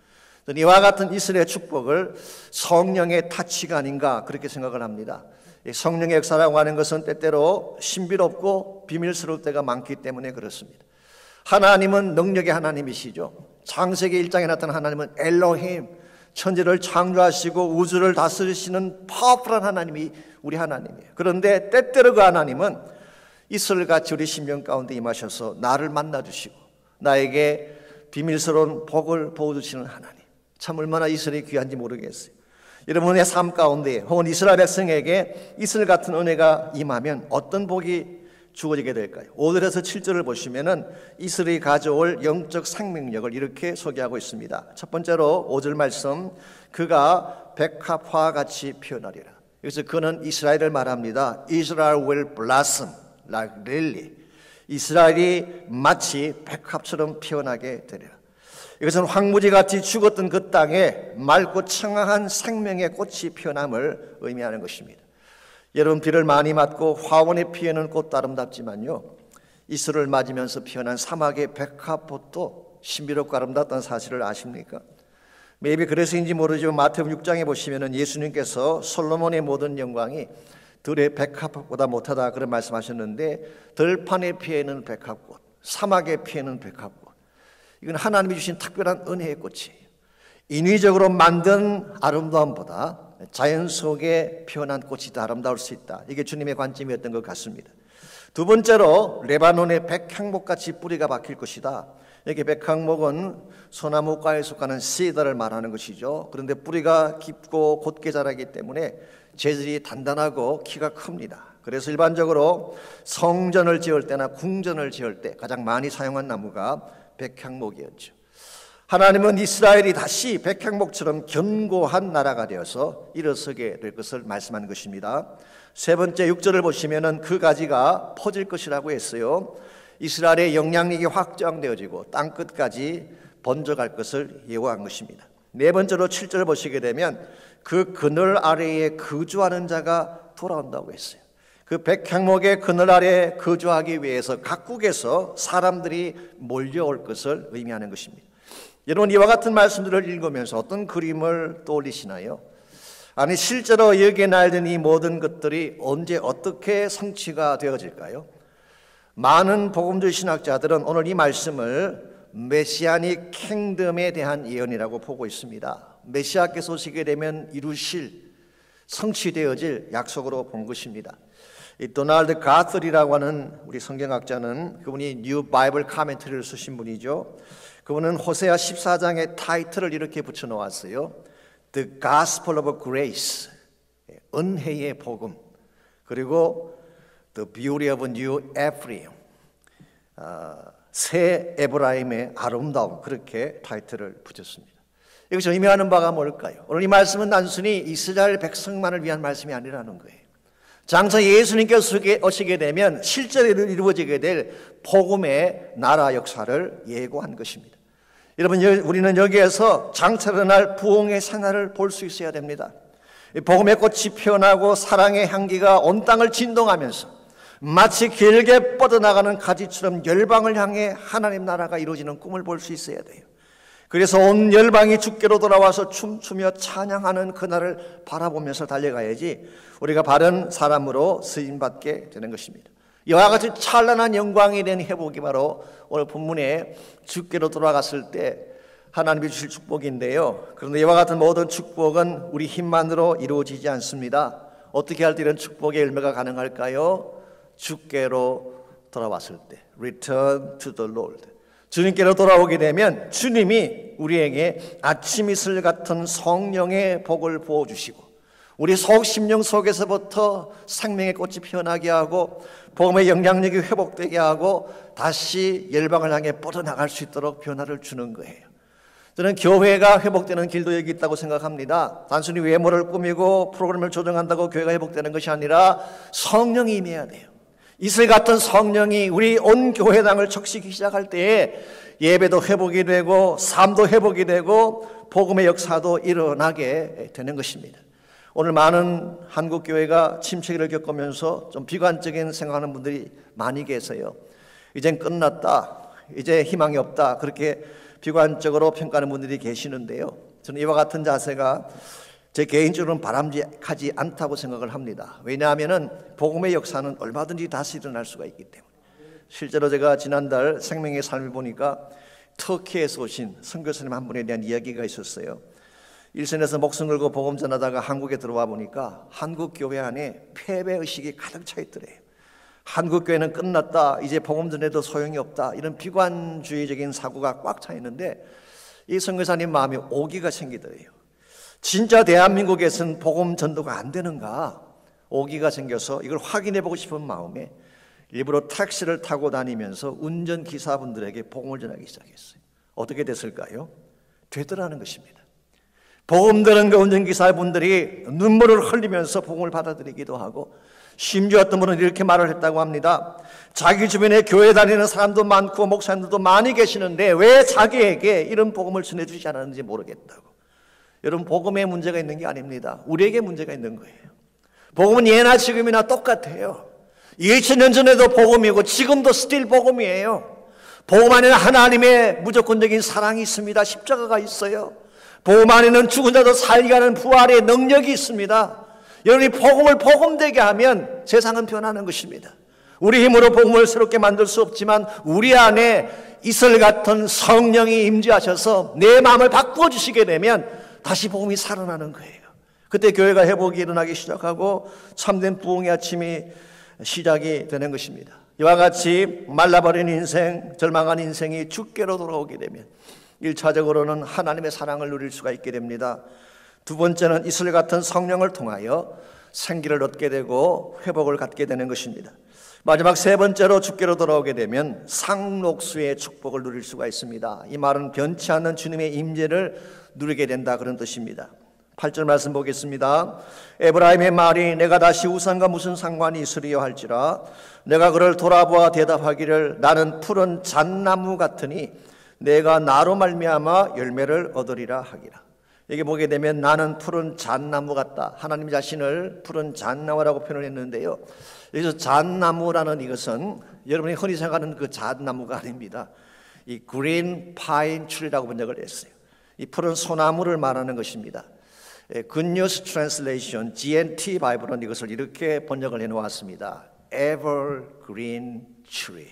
이와 같은 이슬의 축복을 성령의 타치가 아닌가 그렇게 생각을 합니다. 성령의 역사라고 하는 것은 때때로 신비롭고 비밀스러울 때가 많기 때문에 그렇습니다. 하나님은 능력의 하나님이시죠. 창세기 1장에 나타난 하나님은 엘로힘, 천지를 창조하시고 우주를 다스리시는 파워풀한 하나님이 우리 하나님이에요. 그런데 때때로 그 하나님은 이슬같이 우리 심령 가운데 임하셔서 나를 만나주시고 나에게 비밀스러운 복을 부어주시는 하나님, 참 얼마나 이슬이 귀한지 모르겠어요. 여러분의 삶 가운데 혹은 이스라엘 백성에게 이슬 같은 은혜가 임하면 어떤 복이 주어지게 될까요? 5절에서 7절을 보시면은 이슬이 가져올 영적 생명력을 이렇게 소개하고 있습니다. 첫 번째로 5절 말씀, 그가 백합화와 같이 피어나리라. 여기서 그는 이스라엘을 말합니다. Israel will blossom like lily. 이스라엘이 마치 백합처럼 피어나게 되리라. 이것은 황무지같이 죽었던 그 땅에 맑고 청아한 생명의 꽃이 피어남을 의미하는 것입니다. 여러분, 비를 많이 맞고 화원에 피어는 꽃도 아름답지만요, 이슬을 맞으면서 피어난 사막의 백합꽃도 신비롭고 아름답다는 사실을 아십니까? maybe 그래서인지 모르지만 마태복음 6장에 보시면은 예수님께서 솔로몬의 모든 영광이 들의 백합꽃보다 못하다 그런 말씀하셨는데, 들판에 피어있는 백합꽃, 사막에 피어있는 백합꽃, 이건 하나님이 주신 특별한 은혜의 꽃이에요. 인위적으로 만든 아름다움보다 자연 속에 피어난 꽃이 더 아름다울 수 있다. 이게 주님의 관점이었던 것 같습니다. 두 번째로 레바논의 백향목같이 뿌리가 박힐 것이다. 여기 백향목은 소나무과에 속하는 시더를 말하는 것이죠. 그런데 뿌리가 깊고 곧게 자라기 때문에 재질이 단단하고 키가 큽니다. 그래서 일반적으로 성전을 지을 때나 궁전을 지을 때 가장 많이 사용한 나무가 백향목이었죠. 하나님은 이스라엘이 다시 백향목처럼 견고한 나라가 되어서 일어서게 될 것을 말씀하는 것입니다. 세 번째 6절을 보시면은 그 가지가 퍼질 것이라고 했어요. 이스라엘의 영향력이 확장되어지고 땅 끝까지 번져갈 것을 예고한 것입니다. 네 번째로 7절을 보시게 되면 그 그늘 아래에 거주하는 자가 돌아온다고 했어요. 그 백향목의 그늘 아래에 거주하기 위해서 각국에서 사람들이 몰려올 것을 의미하는 것입니다. 여러분, 이와 같은 말씀들을 읽으면서 어떤 그림을 떠올리시나요? 아니, 실제로 여기에 나열된 이 모든 것들이 언제 어떻게 성취가 되어질까요? 많은 복음주의 신학자들은 오늘 이 말씀을 메시아닉 킹덤에 대한 예언이라고 보고 있습니다. 메시아께서 오시게 되면 이루실, 성취되어질 약속으로 본 것입니다. 이 도널드 가설이라고 하는 우리 성경학자는, 그분이 뉴 바이블 카멘터리를 쓰신 분이죠. 그분은 호세아 14장의 타이틀을 이렇게 붙여놓았어요. The Gospel of Grace, 은혜의 복음, 그리고 The Beauty of New Ephraim, 새 에브라임의 아름다움, 그렇게 타이틀을 붙였습니다. 이것이 의미하는 바가 뭘까요? 오늘 이 말씀은 단순히 이스라엘 백성만을 위한 말씀이 아니라는 거예요. 장차 예수님께서 오시게 되면 실제로 이루어지게 될 복음의 나라 역사를 예고한 것입니다. 여러분, 우리는 여기에서 장차 일어날 부흥의 생활을 볼 수 있어야 됩니다. 복음의 꽃이 피어나고 사랑의 향기가 온 땅을 진동하면서 마치 길게 뻗어나가는 가지처럼 열방을 향해 하나님 나라가 이루어지는 꿈을 볼 수 있어야 돼요. 그래서 온 열방이 주께로 돌아와서 춤추며 찬양하는 그날을 바라보면서 달려가야지 우리가 바른 사람으로 쓰임받게 되는 것입니다. 이와 같이 찬란한 영광이 된 회복이 바로 오늘 본문에 주께로 돌아갔을 때 하나님이 주실 축복인데요. 그런데 이와 같은 모든 축복은 우리 힘만으로 이루어지지 않습니다. 어떻게 할 때 이런 축복의 열매가 가능할까요? 주께로 돌아왔을 때, Return to the Lord. 주님께로 돌아오게 되면 주님이 우리에게 아침 이슬 같은 성령의 복을 부어주시고 우리 속 심령 속에서부터 생명의 꽃이 피어나게 하고 복음의 영향력이 회복되게 하고 다시 열방을 향해 뻗어나갈 수 있도록 변화를 주는 거예요. 저는 교회가 회복되는 길도 여기 있다고 생각합니다. 단순히 외모를 꾸미고 프로그램을 조정한다고 교회가 회복되는 것이 아니라 성령이 임해야 돼요. 이슬 같은 성령이 우리 온 교회당을 적시기 시작할 때에 예배도 회복이 되고 삶도 회복이 되고 복음의 역사도 일어나게 되는 것입니다. 오늘 많은 한국 교회가 침체기를 겪으면서 좀 비관적인 생각하는 분들이 많이 계세요. 이젠 끝났다, 이제 희망이 없다, 그렇게 비관적으로 평가하는 분들이 계시는데요. 저는 이와 같은 자세가 제 개인적으로는 바람직하지 않다고 생각을 합니다. 왜냐하면 복음의 역사는 얼마든지 다시 일어날 수가 있기 때문에. 실제로 제가 지난달 생명의 삶을 보니까 터키에서 오신 선교사님 한 분에 대한 이야기가 있었어요. 일선에서 목숨 걸고 복음 전하다가 한국에 들어와 보니까 한국 교회 안에 패배의식이 가득 차 있더래요. 한국 교회는 끝났다, 이제 복음 전해도 소용이 없다, 이런 비관주의적인 사고가 꽉 차 있는데 이 선교사님 마음에 오기가 생기더래요. 진짜 대한민국에서는 복음 전도가 안 되는가 오기가 생겨서 이걸 확인해 보고 싶은 마음에 일부러 택시를 타고 다니면서 운전기사분들에게 복음을 전하기 시작했어요. 어떻게 됐을까요? 되더라는 것입니다. 복음 들은 그 운전기사분들이 눈물을 흘리면서 복음을 받아들이기도 하고 심지어 어떤 분은 이렇게 말을 했다고 합니다. 자기 주변에 교회 다니는 사람도 많고 목사님들도 많이 계시는데 왜 자기에게 이런 복음을 전해주지 않았는지 모르겠다고. 여러분, 복음에 문제가 있는 게 아닙니다. 우리에게 문제가 있는 거예요. 복음은 예나 지금이나 똑같아요. 2000년 전에도 복음이고 지금도 스틸 복음이에요. 복음 안에는 하나님의 무조건적인 사랑이 있습니다. 십자가가 있어요. 복음 안에는 죽은 자도 살게 하는 부활의 능력이 있습니다. 여러분이 복음을 복음되게 하면 세상은 변하는 것입니다. 우리 힘으로 복음을 새롭게 만들 수 없지만 우리 안에 이슬 같은 성령이 임재하셔서 내 마음을 바꾸어 주시게 되면 다시 복음이 살아나는 거예요. 그때 교회가 회복이 일어나기 시작하고 참된 부흥의 아침이 시작이 되는 것입니다. 이와 같이 말라버린 인생, 절망한 인생이 주께로 돌아오게 되면 1차적으로는 하나님의 사랑을 누릴 수가 있게 됩니다. 두 번째는 이슬 같은 성령을 통하여 생기를 얻게 되고 회복을 갖게 되는 것입니다. 마지막 세 번째로 주께로 돌아오게 되면 상록수의 축복을 누릴 수가 있습니다. 이 말은 변치 않는 주님의 임재를 누리게 된다, 그런 뜻입니다. 8절 말씀 보겠습니다. 에브라임의 말이 내가 다시 우상과 무슨 상관이 있으리요 할지라 내가 그를 돌아보아 대답하기를 나는 푸른 잣나무 같으니 내가 나로 말미암아 열매를 얻으리라 하기라. 여기 보게 되면 나는 푸른 잣나무 같다, 하나님 자신을 푸른 잣나무라고 표현을 했는데요. 여기서 잣나무라는 이것은 여러분이 흔히 생각하는 그 잣나무가 아닙니다. 이 그린 파인 트리라고 번역을 했어요. 이 푸른 소나무를 말하는 것입니다. Good News Translation GNT 바이블은 이것을 이렇게 번역을 해놓았습니다. Evergreen tree,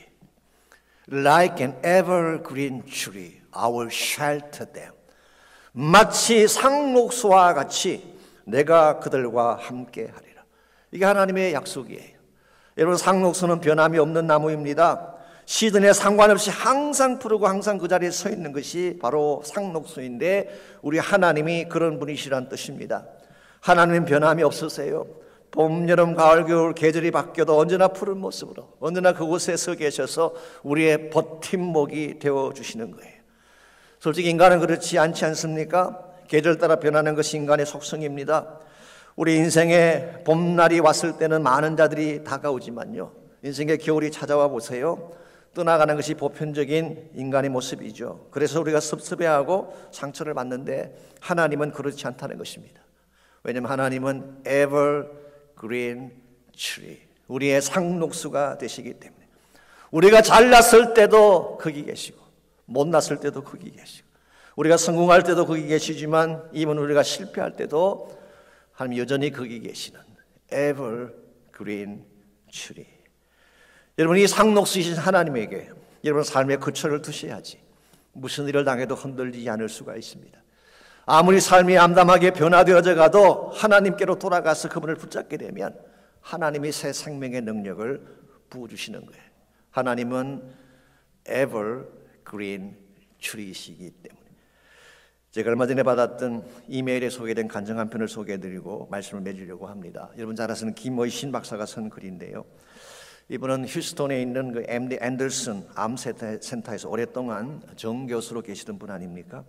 like an evergreen tree, I will shelter them. 마치 상록수와 같이 내가 그들과 함께 하리라. 이게 하나님의 약속이에요. 여러분, 상록수는 변함이 없는 나무입니다. 시즌에 상관없이 항상 푸르고 항상 그 자리에 서 있는 것이 바로 상록수인데 우리 하나님이 그런 분이시란 뜻입니다. 하나님은 변함이 없으세요. 봄, 여름, 가을, 겨울 계절이 바뀌어도 언제나 푸른 모습으로 언제나 그곳에 서 계셔서 우리의 버팀목이 되어주시는 거예요. 솔직히 인간은 그렇지 않지 않습니까? 계절 따라 변하는 것이 인간의 속성입니다. 우리 인생에 봄날이 왔을 때는 많은 자들이 다가오지만요, 인생의 겨울이 찾아와 보세요. 떠나가는 것이 보편적인 인간의 모습이죠. 그래서 우리가 섭섭해하고 상처를 받는데 하나님은 그렇지 않다는 것입니다. 왜냐하면 하나님은 evergreen tree, 우리의 상록수가 되시기 때문에 우리가 잘났을 때도 거기 계시고 못났을 때도 거기 계시고 우리가 성공할 때도 거기 계시지만 이번 우리가 실패할 때도 하나님 여전히 거기 계시는 evergreen tree. 여러분, 이 상록수이신 하나님에게 여러분 삶의 거처를 두셔야지 무슨 일을 당해도 흔들리지 않을 수가 있습니다. 아무리 삶이 암담하게 변화되어져 가도 하나님께로 돌아가서 그분을 붙잡게 되면 하나님이 새 생명의 능력을 부어주시는 거예요. 하나님은 그린 트리이시기 때문에. 제가 얼마 전에 받았던 이메일에 소개된 간증 한 편을 소개해드리고 말씀을 맺으려고 합니다. 여러분 잘 아시는 김의신 박사가 쓴 글인데요. 이분은 휴스턴에 있는 그 MD 앤더슨 암센터에서 오랫동안 정교수로 계시던 분 아닙니까?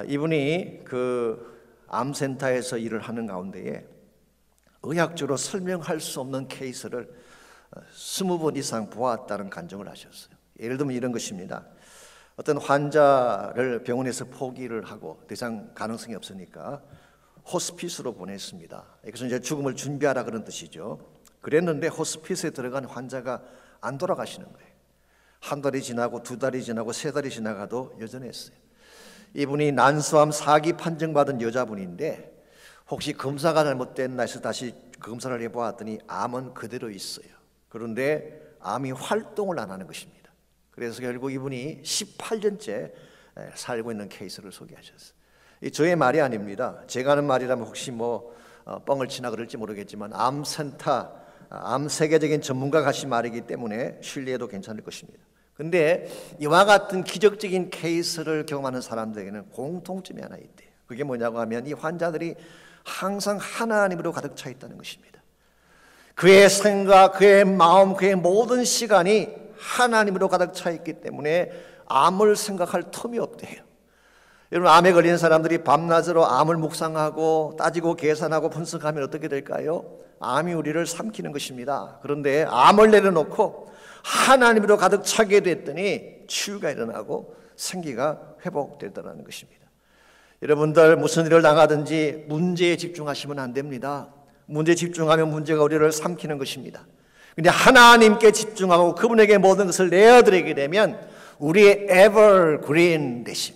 이분이 그 암센터에서 일을 하는 가운데에 의학적으로 설명할 수 없는 케이스를 20번 이상 보았다는 간증을 하셨어요. 예를 들면 이런 것입니다. 어떤 환자를 병원에서 포기를 하고 더 이상 가능성이 없으니까 호스피스로 보냈습니다. 이것은 이제 죽음을 준비하라 그런 뜻이죠. 그랬는데 호스피스에 들어간 환자가 안 돌아가시는 거예요. 한 달이 지나고 두 달이 지나고 세 달이 지나가도 여전했어요. 이분이 난소암 4기 판정받은 여자분인데 혹시 검사가 잘못됐나 해서 다시 검사를 해보았더니 암은 그대로 있어요. 그런데 암이 활동을 안 하는 것입니다. 그래서 결국 이분이 18년째 살고 있는 케이스를 소개하셨어요. 이 저의 말이 아닙니다. 제가 하는 말이라면 혹시 뻥을 치나 그럴지 모르겠지만 암센터, 암 세계적인 전문가가 하신 말이기 때문에 신뢰해도 괜찮을 것입니다. 근데 이와 같은 기적적인 케이스를 경험하는 사람들에게는 공통점이 하나 있대요. 그게 뭐냐고 하면 이 환자들이 항상 하나님으로 가득 차 있다는 것입니다. 그의 생각, 그의 마음, 그의 모든 시간이 하나님으로 가득 차 있기 때문에 암을 생각할 틈이 없대요. 여러분, 암에 걸린 사람들이 밤낮으로 암을 묵상하고 따지고 계산하고 분석하면 어떻게 될까요? 암이 우리를 삼키는 것입니다. 그런데 암을 내려놓고 하나님으로 가득 차게 됐더니 치유가 일어나고 생기가 회복되더라는 것입니다. 여러분들 무슨 일을 당하든지 문제에 집중하시면 안 됩니다. 문제에 집중하면 문제가 우리를 삼키는 것입니다. 근데 하나님께 집중하고 그분에게 모든 것을 내어드리게 되면 우리의 에버그린 되심,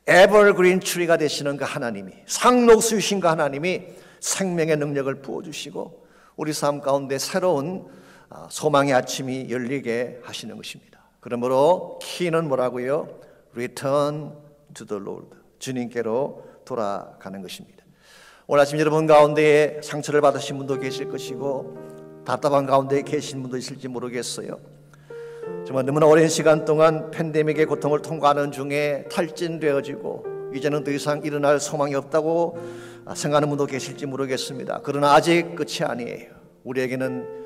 에버그린 트리가 되시는 그 하나님이, 상록수이신 그 하나님이 생명의 능력을 부어주시고 우리 삶 가운데 새로운 소망의 아침이 열리게 하시는 것입니다. 그러므로 키는 뭐라고요? Return to the Lord, 주님께로 돌아가는 것입니다. 오늘 아침 여러분 가운데에 상처를 받으신 분도 계실 것이고 답답한 가운데 계신 분도 있을지 모르겠어요. 정말 너무나 오랜 시간 동안 팬데믹의 고통을 통과하는 중에 탈진되어지고 이제는 더 이상 일어날 소망이 없다고 생각하는 분도 계실지 모르겠습니다. 그러나 아직 끝이 아니에요. 우리에게는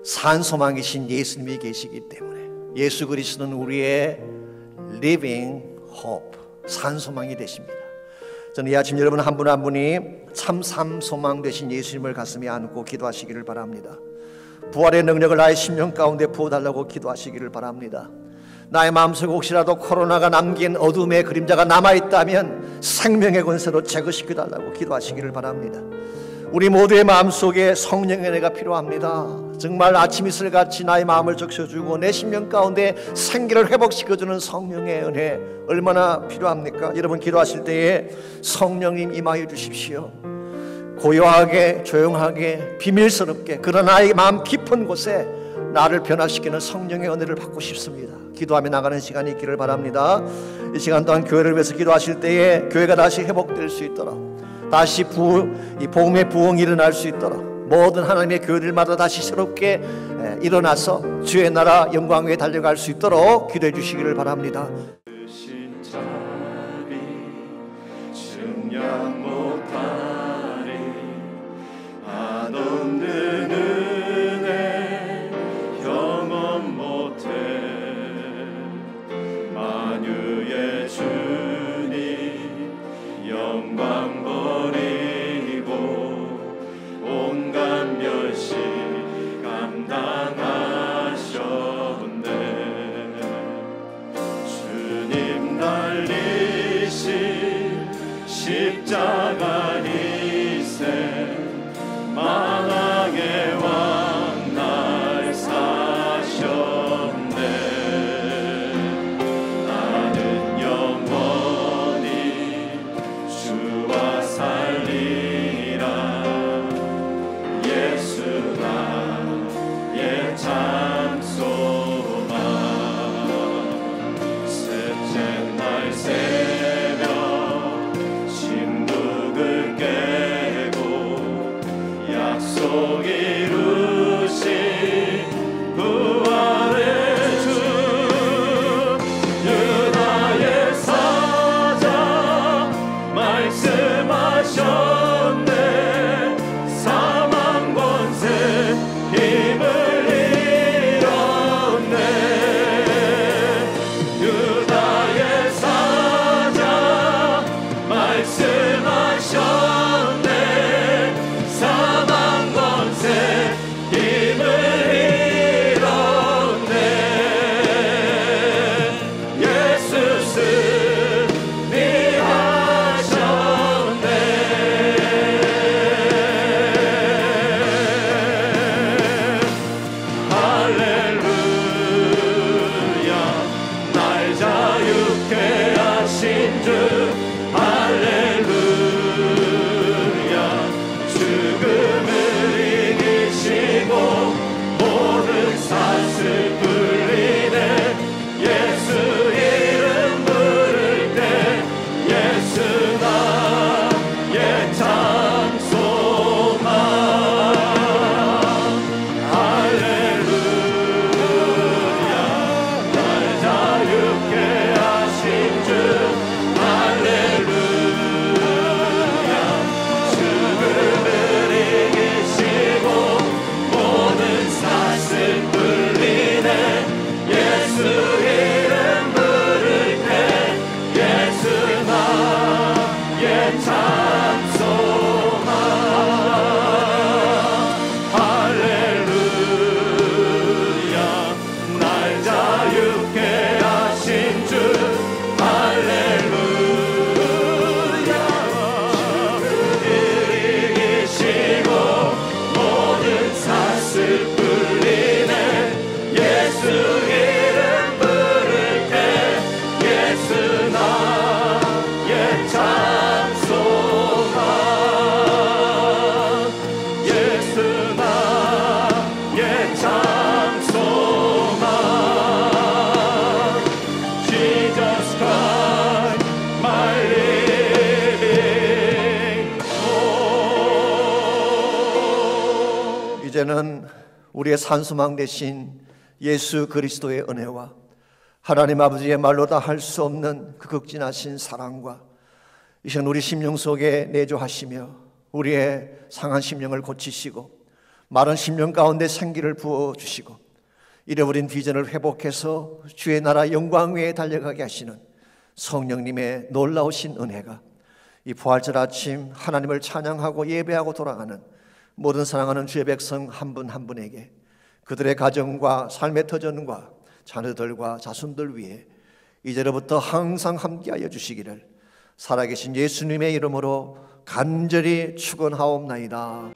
산 소망이신 예수님이 계시기 때문에 예수 그리스도는 우리의 living hope, 산 소망이 되십니다. 저는 이 아침 여러분 한 분 한 분이 참 소망 되신 예수님을 가슴에 안고 기도하시기를 바랍니다. 부활의 능력을 나의 심령 가운데 부어달라고 기도하시기를 바랍니다. 나의 마음속에 혹시라도 코로나가 남긴 어둠의 그림자가 남아있다면 생명의 권세로 제거시켜달라고 기도하시기를 바랍니다. 우리 모두의 마음속에 성령의 은혜가 필요합니다. 정말 아침 이슬같이 나의 마음을 적셔주고 내 심령 가운데 생기를 회복시켜주는 성령의 은혜 얼마나 필요합니까? 여러분 기도하실 때에 성령님 임하여 주십시오. 고요하게 조용하게 비밀스럽게 그러나 나의 마음 깊은 곳에 나를 변화시키는 성령의 은혜를 받고 싶습니다. 기도하며 나가는 시간이 있기를 바랍니다. 이 시간 동안 교회를 위해서 기도하실 때에 교회가 다시 회복될 수 있도록 다시 이 복음의 부흥이 일어날 수 있도록 모든 하나님의 교회들마다 다시 새롭게 일어나서 주의 나라 영광 위에 달려갈 수 있도록 기도해 주시기를 바랍니다. 증량 못하리 한없는 은혜 경험 못해 만유의 주님 영광 버리고 온갖 멸시 감당하셨네 주 이제는 우리의 산소망 되신 예수 그리스도의 은혜와 하나님 아버지의 말로 다 할 수 없는 그 극진하신 사랑과 이 시간 우리 심령 속에 내주하시며 우리의 상한 심령을 고치시고 마른 심령 가운데 생기를 부어주시고 잃어버린 비전을 회복해서 주의 나라 영광 위에 달려가게 하시는 성령님의 놀라우신 은혜가 이 부활절 아침 하나님을 찬양하고 예배하고 돌아가는 모든 사랑하는 주의 백성 한 분 한 분에게 그들의 가정과 삶의 터전과 자녀들과 자손들 위해 이제로부터 항상 함께하여 주시기를 살아계신 예수님의 이름으로 간절히 축원하옵나이다.